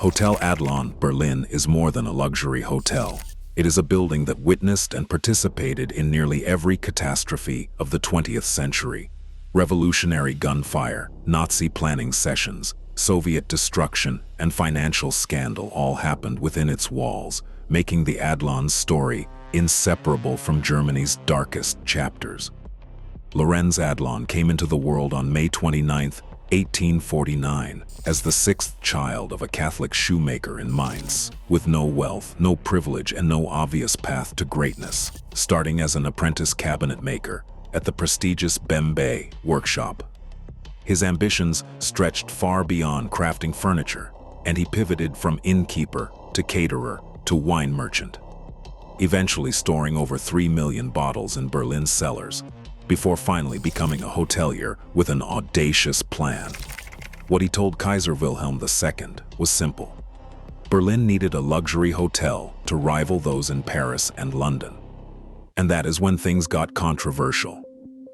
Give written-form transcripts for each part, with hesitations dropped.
Hotel Adlon Berlin is more than a luxury hotel. It is a building that witnessed and participated in nearly every catastrophe of the 20th century. Revolutionary gunfire, Nazi planning sessions, Soviet destruction, and financial scandal all happened within its walls, making the Adlon's story inseparable from Germany's darkest chapters. Lorenz Adlon came into the world on May 29, 1849, as the sixth child of a Catholic shoemaker in Mainz, with no wealth, no privilege, and no obvious path to greatness, starting as an apprentice cabinet maker at the prestigious Bembe workshop. His ambitions stretched far beyond crafting furniture, and he pivoted from innkeeper to caterer to wine merchant, eventually storing over 3 million bottles in Berlin's cellars, before finally becoming a hotelier with an audacious plan. What he told Kaiser Wilhelm II was simple. Berlin needed a luxury hotel to rival those in Paris and London. And that is when things got controversial.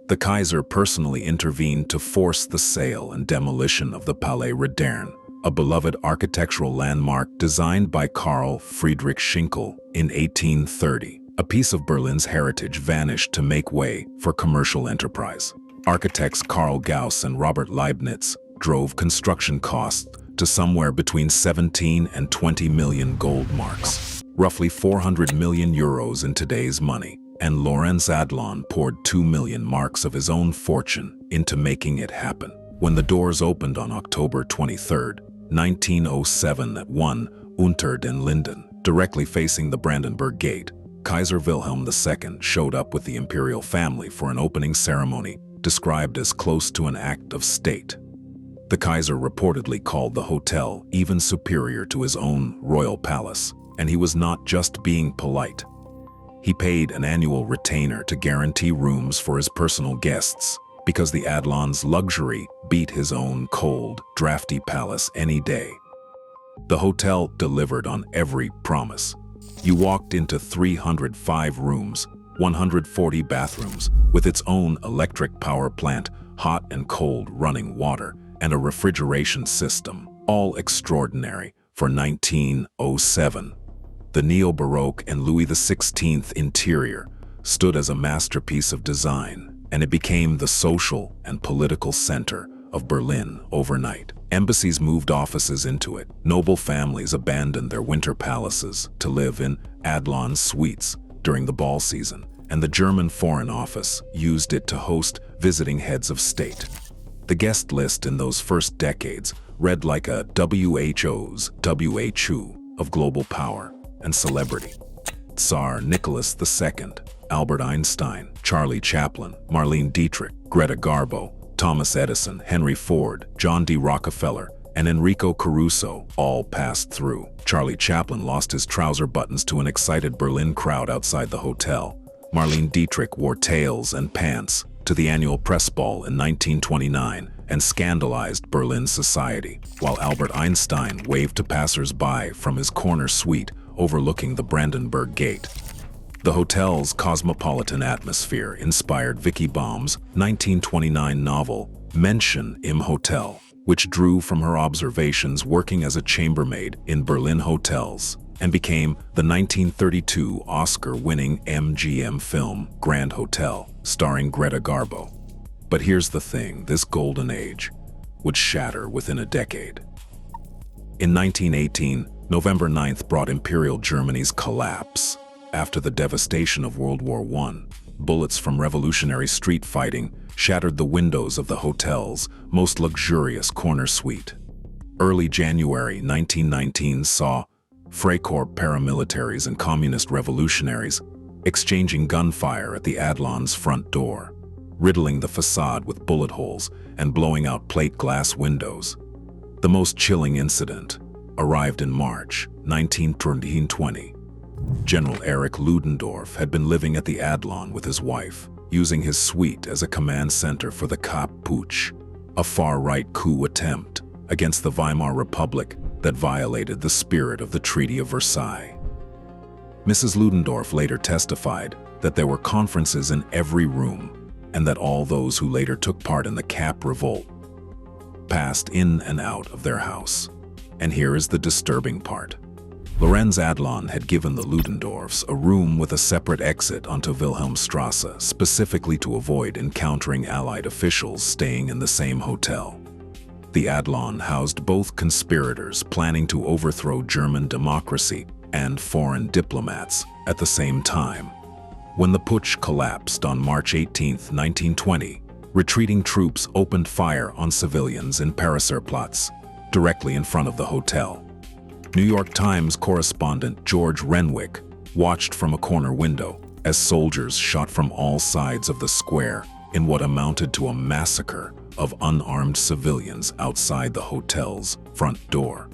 The Kaiser personally intervened to force the sale and demolition of the Palais Moderne, a beloved architectural landmark designed by Karl Friedrich Schinkel in 1830. A piece of Berlin's heritage vanished to make way for commercial enterprise. Architects Karl Gauss and Robert Leibniz drove construction costs to somewhere between 17 and 20 million gold marks, roughly 400 million euros in today's money, and Lorenz Adlon poured 2 million marks of his own fortune into making it happen. When the doors opened on October 23, 1907 at 1 Unter den Linden, directly facing the Brandenburg Gate, Kaiser Wilhelm II showed up with the imperial family for an opening ceremony described as close to an act of state. The Kaiser reportedly called the hotel even superior to his own royal palace, and he was not just being polite. He paid an annual retainer to guarantee rooms for his personal guests, because the Adlon's luxury beat his own cold, drafty palace any day. The hotel delivered on every promise. You walked into 305 rooms, 140 bathrooms, with its own electric power plant, hot and cold running water, and a refrigeration system, all extraordinary for 1907. The Neo-Baroque and Louis XVI interior stood as a masterpiece of design, and it became the social and political center of Berlin overnight. Embassies moved offices into it. Noble families abandoned their winter palaces to live in Adlon suites during the ball season, and the German Foreign Office used it to host visiting heads of state. The guest list in those first decades read like a WHO's WHO of global power and celebrity. Tsar Nicholas II, Albert Einstein, Charlie Chaplin, Marlene Dietrich, Greta Garbo, Thomas Edison, Henry Ford, John D. Rockefeller, and Enrico Caruso all passed through. Charlie Chaplin lost his trouser buttons to an excited Berlin crowd outside the hotel. Marlene Dietrich wore tails and pants to the annual press ball in 1929 and scandalized Berlin society, while Albert Einstein waved to passers-by from his corner suite overlooking the Brandenburg Gate. The hotel's cosmopolitan atmosphere inspired Vicky Baum's 1929 novel, Menschen im Hotel, which drew from her observations working as a chambermaid in Berlin hotels, and became the 1932 Oscar-winning MGM film Grand Hotel, starring Greta Garbo. But here's the thing, this golden age would shatter within a decade. In 1918, November 9th brought Imperial Germany's collapse. After the devastation of World War I, bullets from revolutionary street fighting shattered the windows of the hotel's most luxurious corner suite. Early January 1919 saw Freikorps paramilitaries and communist revolutionaries exchanging gunfire at the Adlon's front door, riddling the facade with bullet holes and blowing out plate glass windows. The most chilling incident arrived in March 1920. General Erich Ludendorff had been living at the Adlon with his wife, using his suite as a command center for the Kapp Putsch, a far-right coup attempt against the Weimar Republic that violated the spirit of the Treaty of Versailles. Mrs. Ludendorff later testified that there were conferences in every room, and that all those who later took part in the Kapp revolt passed in and out of their house. And here is the disturbing part. Lorenz Adlon had given the Ludendorffs a room with a separate exit onto Wilhelmstrasse, specifically to avoid encountering Allied officials staying in the same hotel. The Adlon housed both conspirators planning to overthrow German democracy and foreign diplomats at the same time. When the putsch collapsed on March 18, 1920, retreating troops opened fire on civilians in Pariserplatz, directly in front of the hotel. New York Times correspondent George Renwick watched from a corner window as soldiers shot from all sides of the square in what amounted to a massacre of unarmed civilians outside the hotel's front door.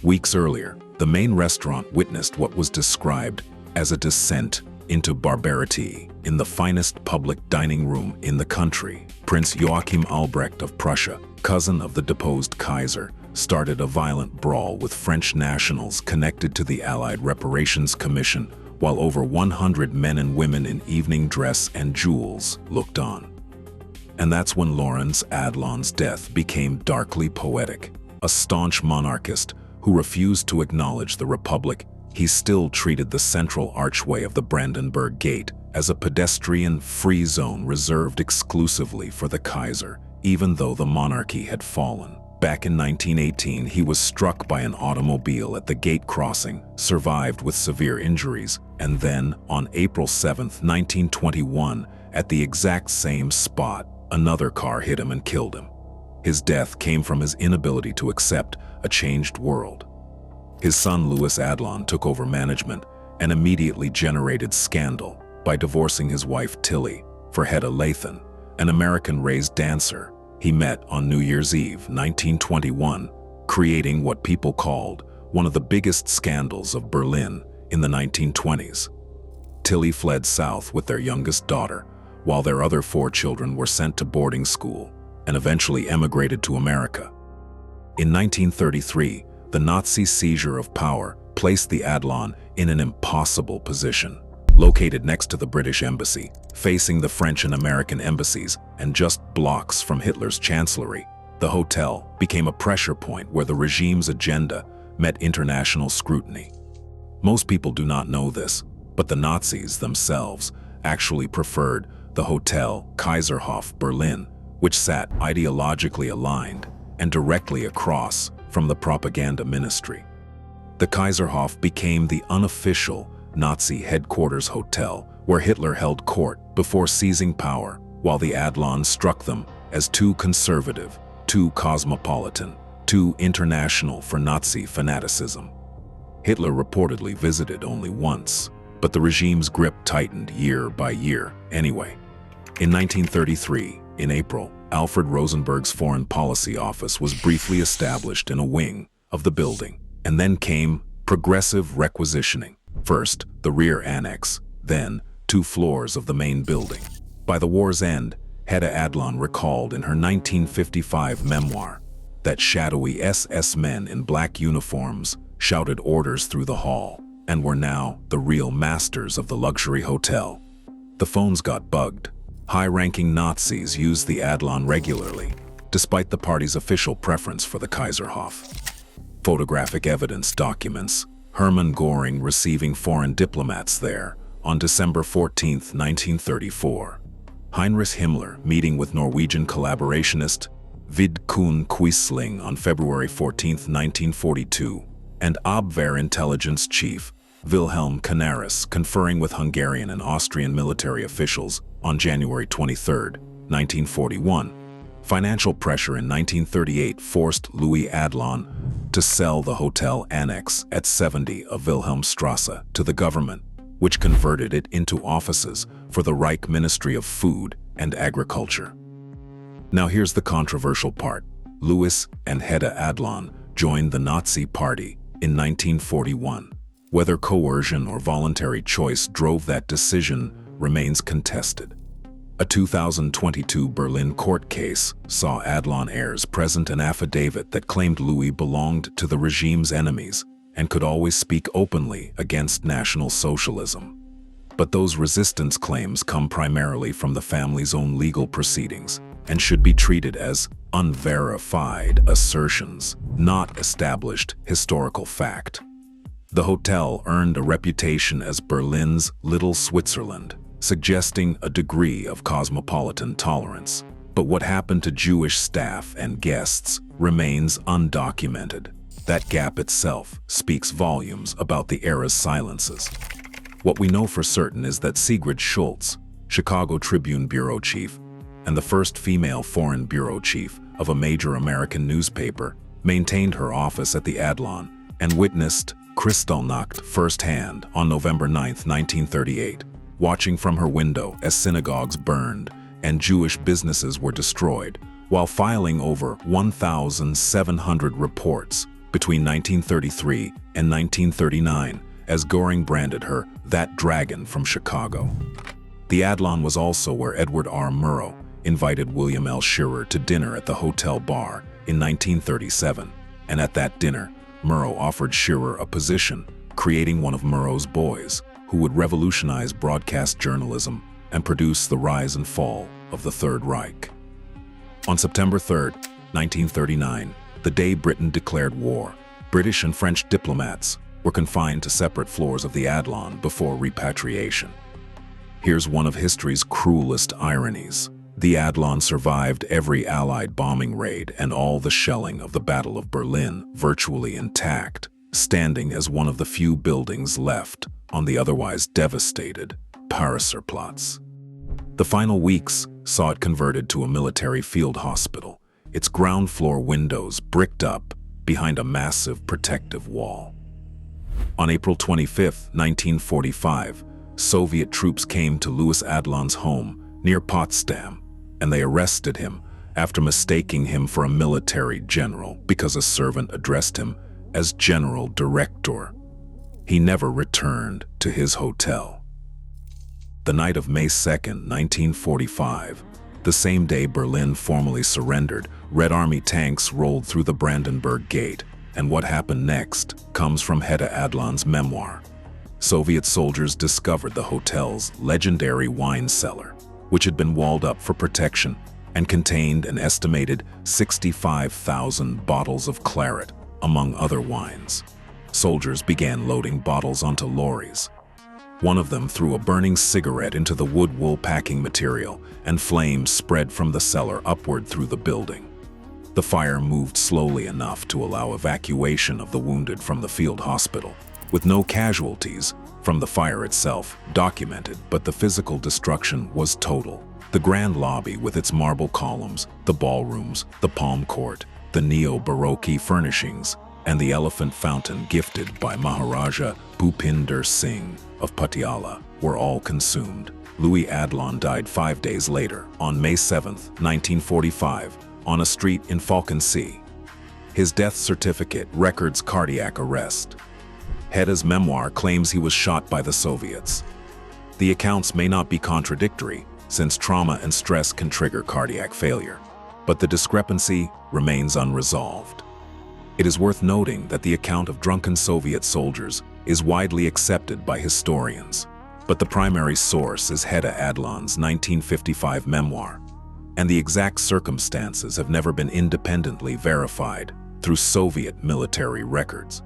Weeks earlier, the main restaurant witnessed what was described as a descent into barbarity in the finest public dining room in the country. Prince Joachim Albrecht of Prussia, cousin of the deposed Kaiser, started a violent brawl with French nationals connected to the Allied Reparations Commission, while over 100 men and women in evening dress and jewels looked on. And that's when Lorenz Adlon's death became darkly poetic. A staunch monarchist who refused to acknowledge the Republic, he still treated the central archway of the Brandenburg Gate as a pedestrian-free zone reserved exclusively for the Kaiser, even though the monarchy had fallen. Back in 1918, he was struck by an automobile at the gate crossing, survived with severe injuries, and then, on April 7, 1921, at the exact same spot, another car hit him and killed him. His death came from his inability to accept a changed world. His son Louis Adlon took over management and immediately generated scandal by divorcing his wife Tilly for Hedda Lathan, an American-raised dancer he met on New Year's Eve, 1921, creating what people called one of the biggest scandals of Berlin in the 1920s. Tilly fled south with their youngest daughter, while their other 4 children were sent to boarding school and eventually emigrated to America. In 1933, the Nazi seizure of power placed the Adlon in an impossible position. Located next to the British Embassy, facing the French and American embassies, and just blocks from Hitler's chancellery, the hotel became a pressure point where the regime's agenda met international scrutiny. Most people do not know this, but the Nazis themselves actually preferred the Hotel Kaiserhof Berlin, which sat ideologically aligned and directly across from the propaganda ministry. The Kaiserhof became the unofficial Nazi headquarters hotel where Hitler held court before seizing power, while the Adlon struck them as too conservative, too cosmopolitan, too international for Nazi fanaticism. Hitler reportedly visited only once, but the regime's grip tightened year by year anyway. In 1933, in April, Alfred Rosenberg's Foreign Policy Office was briefly established in a wing of the building, and then came progressive requisitioning. First, the rear annex, then 2 floors of the main building. By the war's end, Hedda Adlon recalled in her 1955 memoir that shadowy SS men in black uniforms shouted orders through the hall and were now the real masters of the luxury hotel. The phones got bugged. High-ranking Nazis used the Adlon regularly, despite the party's official preference for the Kaiserhof. Photographic evidence documents Hermann Göring receiving foreign diplomats there on December 14, 1934. Heinrich Himmler meeting with Norwegian collaborationist Vidkun Quisling on February 14, 1942, and Abwehr intelligence chief Wilhelm Canaris conferring with Hungarian and Austrian military officials on January 23, 1941. Financial pressure in 1938 forced Louis Adlon to sell the hotel annex at 70 of Wilhelmstrasse to the government, which converted it into offices for the Reich Ministry of Food and Agriculture. Now here's the controversial part. Louis and Hedda Adlon joined the Nazi Party in 1941. Whether coercion or voluntary choice drove that decision remains contested. A 2022 Berlin court case saw Adlon heirs present an affidavit that claimed Louis belonged to the regime's enemies and could always speak openly against National Socialism. But those resistance claims come primarily from the family's own legal proceedings and should be treated as unverified assertions, not established historical fact. The hotel earned a reputation as Berlin's Little Switzerland, suggesting a degree of cosmopolitan tolerance. But what happened to Jewish staff and guests remains undocumented. That gap itself speaks volumes about the era's silences. What we know for certain is that Sigrid Schultz, Chicago Tribune bureau chief, and the first female foreign bureau chief of a major American newspaper, maintained her office at the Adlon and witnessed Kristallnacht firsthand on November 9, 1938, watching from her window as synagogues burned and Jewish businesses were destroyed, while filing over 1,700 reports between 1933 and 1939, as Goring branded her that dragon from Chicago. The Adlon was also where Edward R. Murrow invited William L. Shirer to dinner at the hotel bar in 1937, and at that dinner, Murrow offered Shirer a position, creating one of Murrow's boys, who would revolutionize broadcast journalism and produce the rise and fall of the Third Reich. On September 3, 1939, the day Britain declared war, British and French diplomats were confined to separate floors of the Adlon before repatriation. Here's one of history's cruelest ironies. The Adlon survived every Allied bombing raid and all the shelling of the Battle of Berlin virtually intact, standing as one of the few buildings left on the otherwise devastated Pariserplatz. The final weeks saw it converted to a military field hospital, its ground floor windows bricked up behind a massive protective wall. On April 25, 1945, Soviet troops came to Louis Adlon's home near Potsdam, and they arrested him after mistaking him for a military general because a servant addressed him as General Director. He never returned to his hotel. The night of May 2, 1945, the same day Berlin formally surrendered, Red Army tanks rolled through the Brandenburg Gate, and what happened next comes from Hedda Adlon's memoir. Soviet soldiers discovered the hotel's legendary wine cellar, which had been walled up for protection and contained an estimated 65,000 bottles of claret, among other wines. Soldiers began loading bottles onto lorries. One of them threw a burning cigarette into the wood-wool packing material, and flames spread from the cellar upward through the building. The fire moved slowly enough to allow evacuation of the wounded from the field hospital, with no casualties from the fire itself documented, but the physical destruction was total. The grand lobby with its marble columns, the ballrooms, the palm court, the neo-Baroque furnishings, and the elephant fountain gifted by Maharaja Bhupinder Singh of Patiala were all consumed. Louis Adlon died 5 days later, on May 7, 1945, on a street in Falkensee. His death certificate records cardiac arrest. Hedda's memoir claims he was shot by the Soviets. The accounts may not be contradictory, since trauma and stress can trigger cardiac failure, but the discrepancy remains unresolved. It is worth noting that the account of drunken Soviet soldiers is widely accepted by historians, but the primary source is Hedda Adlon's 1955 memoir, and the exact circumstances have never been independently verified through Soviet military records.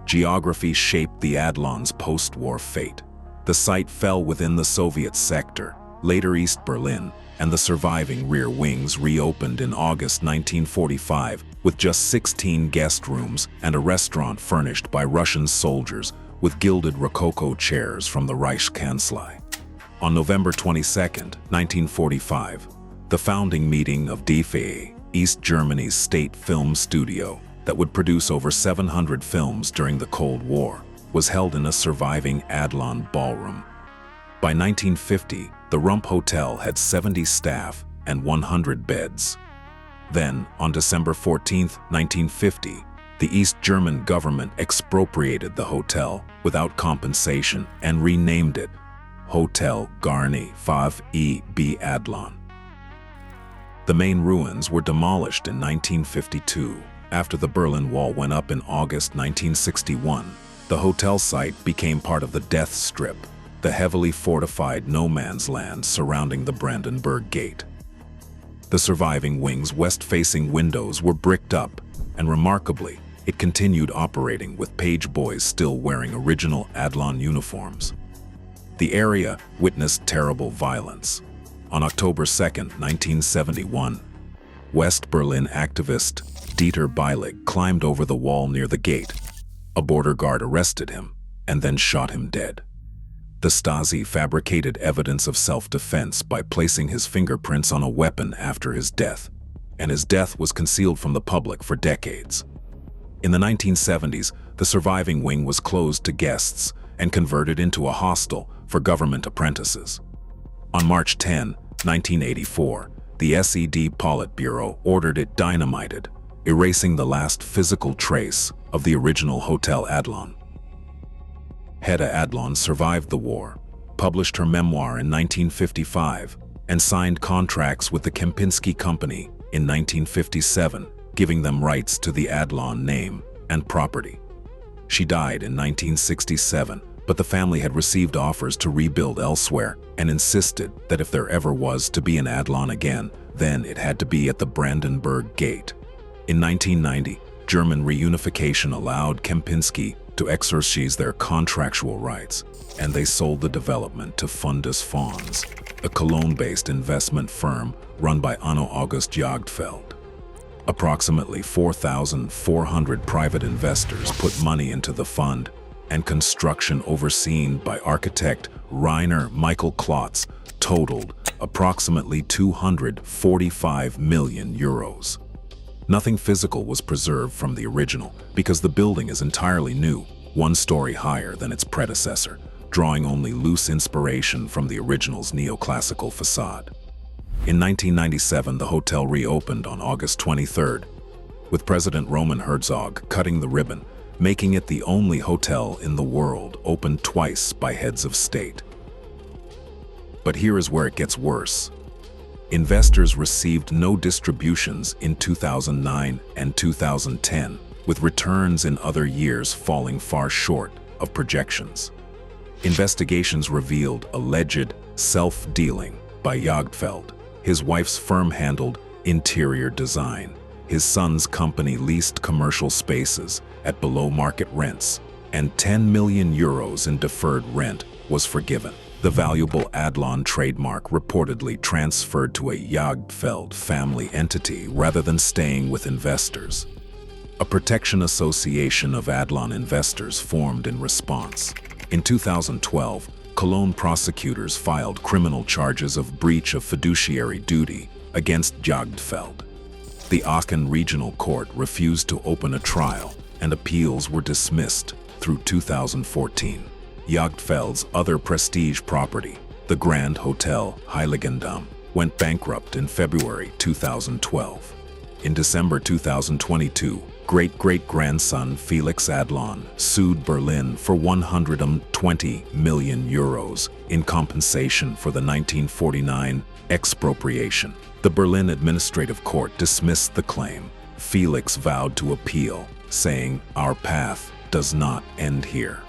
Geography shaped the Adlon's post-war fate. The site fell within the Soviet sector, later East Berlin, and the surviving rear wings reopened in August 1945 with just 16 guest rooms and a restaurant furnished by Russian soldiers with gilded Rococo chairs from the Reichskanzlei. On November 22, 1945, the founding meeting of WWII, East Germany's state film studio that would produce over 700 films during the Cold War, was held in a surviving Adlon ballroom. By 1950, the Rump Hotel had 70 staff and 100 beds. Then, on December 14, 1950, the East German government expropriated the hotel without compensation and renamed it Hotel Garni 5EB Adlon. The main ruins were demolished in 1952. After the Berlin Wall went up in August 1961, the hotel site became part of the Death Strip, the heavily fortified no-man's land surrounding the Brandenburg Gate. The surviving wing's west-facing windows were bricked up, and remarkably, it continued operating with page boys still wearing original Adlon uniforms. The area witnessed terrible violence. On October 2, 1971, West Berlin activist Dieter Beilig climbed over the wall near the gate. A border guard arrested him and then shot him dead. The Stasi fabricated evidence of self-defense by placing his fingerprints on a weapon after his death, and his death was concealed from the public for decades. In the 1970s, the surviving wing was closed to guests and converted into a hostel for government apprentices. On March 10, 1984, the SED Politburo ordered it dynamited, erasing the last physical trace of the original Hotel Adlon. Hedda Adlon survived the war, published her memoir in 1955, and signed contracts with the Kempinski Company in 1957, giving them rights to the Adlon name and property. She died in 1967, but the family had received offers to rebuild elsewhere and insisted that if there ever was to be an Adlon again, then it had to be at the Brandenburg Gate. In 1990, German reunification allowed Kempinski to exercise their contractual rights, and they sold the development to Fundus Fonds, a Cologne-based investment firm run by Anno August Jagdfeld. Approximately 4,400 private investors put money into the fund, and construction overseen by architect Rainer Michael Klotz totaled approximately 245 million euros. Nothing physical was preserved from the original because the building is entirely new, one story higher than its predecessor, drawing only loose inspiration from the original's neoclassical facade. In 1997, the hotel reopened on August 23rd, with President Roman Herzog cutting the ribbon, making it the only hotel in the world opened twice by heads of state. But here is where it gets worse. Investors received no distributions in 2009 and 2010, with returns in other years falling far short of projections. Investigations revealed alleged self-dealing by Jagdfeld. His wife's firm handled interior design. His son's company leased commercial spaces at below-market rents, and 10 million euros in deferred rent was forgiven. The valuable Adlon trademark reportedly transferred to a Jagdfeld family entity rather than staying with investors. A protection association of Adlon investors formed in response. In 2012, Cologne prosecutors filed criminal charges of breach of fiduciary duty against Jagdfeld. The Aachen Regional Court refused to open a trial, and appeals were dismissed through 2014. Jagdfeld's other prestige property, the Grand Hotel Heiligendamm, went bankrupt in February 2012. In December 2022, great-great-grandson Felix Adlon sued Berlin for 120 million euros in compensation for the 1949 expropriation. The Berlin Administrative Court dismissed the claim. Felix vowed to appeal, saying, "Our path does not end here."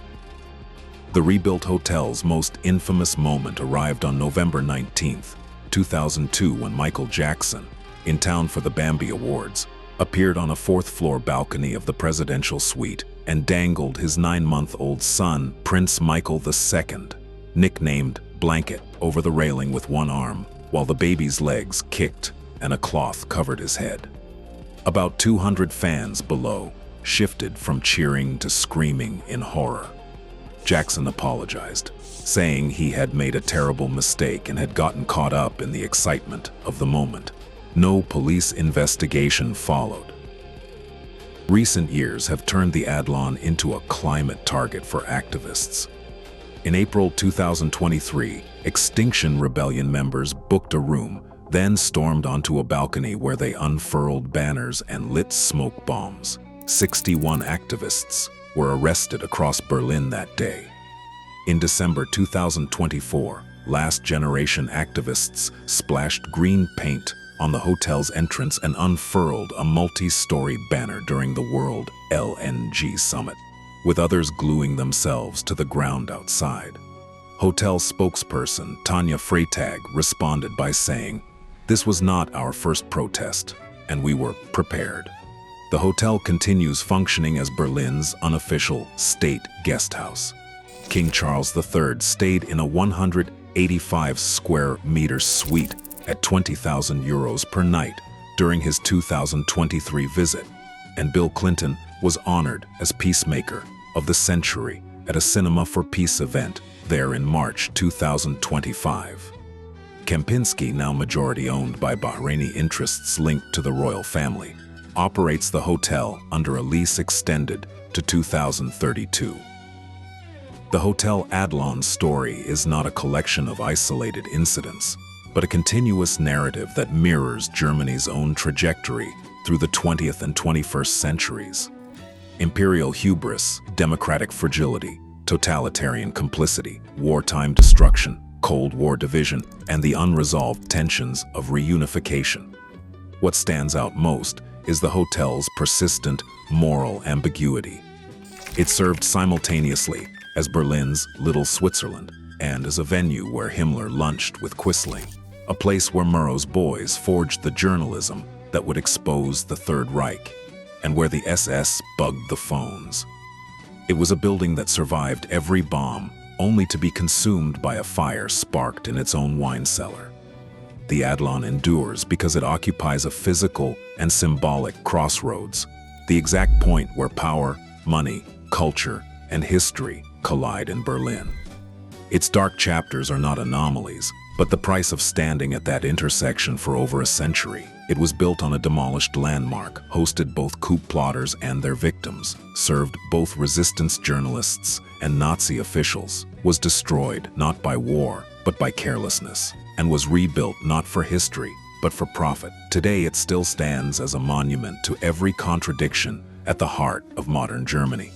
The rebuilt hotel's most infamous moment arrived on November 19, 2002, when Michael Jackson, in town for the Bambi Awards, appeared on a fourth-floor balcony of the presidential suite and dangled his 9-month-old son, Prince Michael II, nicknamed Blanket, over the railing with one arm, while the baby's legs kicked and a cloth covered his head. About 200 fans below shifted from cheering to screaming in horror. Jackson apologized, saying he had made a terrible mistake and had gotten caught up in the excitement of the moment. No police investigation followed. Recent years have turned the Adlon into a climate target for activists. In April 2023, Extinction Rebellion members booked a room, then stormed onto a balcony where they unfurled banners and lit smoke bombs. 61 activists were arrested across Berlin that day. In December 2024, last-generation activists splashed green paint on the hotel's entrance and unfurled a multi-story banner during the World LNG Summit, with others gluing themselves to the ground outside. Hotel spokesperson Tanya Freytag responded by saying, This was not our first protest, and we were prepared. The hotel continues functioning as Berlin's unofficial state guest house. King Charles III stayed in a 185 square meter suite at €20,000 per night during his 2023 visit, and Bill Clinton was honored as Peacemaker of the Century at a Cinema for Peace event there in March 2025. Kempinski, now majority-owned by Bahraini interests linked to the royal family, operates the hotel under a lease extended to 2032. The Hotel Adlon story is not a collection of isolated incidents, but a continuous narrative that mirrors Germany's own trajectory through the 20th and 21st centuries. Imperial hubris, democratic fragility, totalitarian complicity, wartime destruction, Cold War division, and the unresolved tensions of reunification. What stands out most is the hotel's persistent moral ambiguity. It served simultaneously as Berlin's Little Switzerland and as a venue where Himmler lunched with Quisling, a place where Murrow's boys forged the journalism that would expose the Third Reich, and where the SS bugged the phones. It was a building that survived every bomb, only to be consumed by a fire sparked in its own wine cellar. The Adlon endures because it occupies a physical and symbolic crossroads, the exact point where power, money, culture, and history collide in Berlin. Its dark chapters are not anomalies, but the price of standing at that intersection for over a century. It was built on a demolished landmark, hosted both coup plotters and their victims, served both resistance journalists and Nazi officials, was destroyed not by war, but by carelessness, and was rebuilt not for history, but for profit. Today it still stands as a monument to every contradiction at the heart of modern Germany.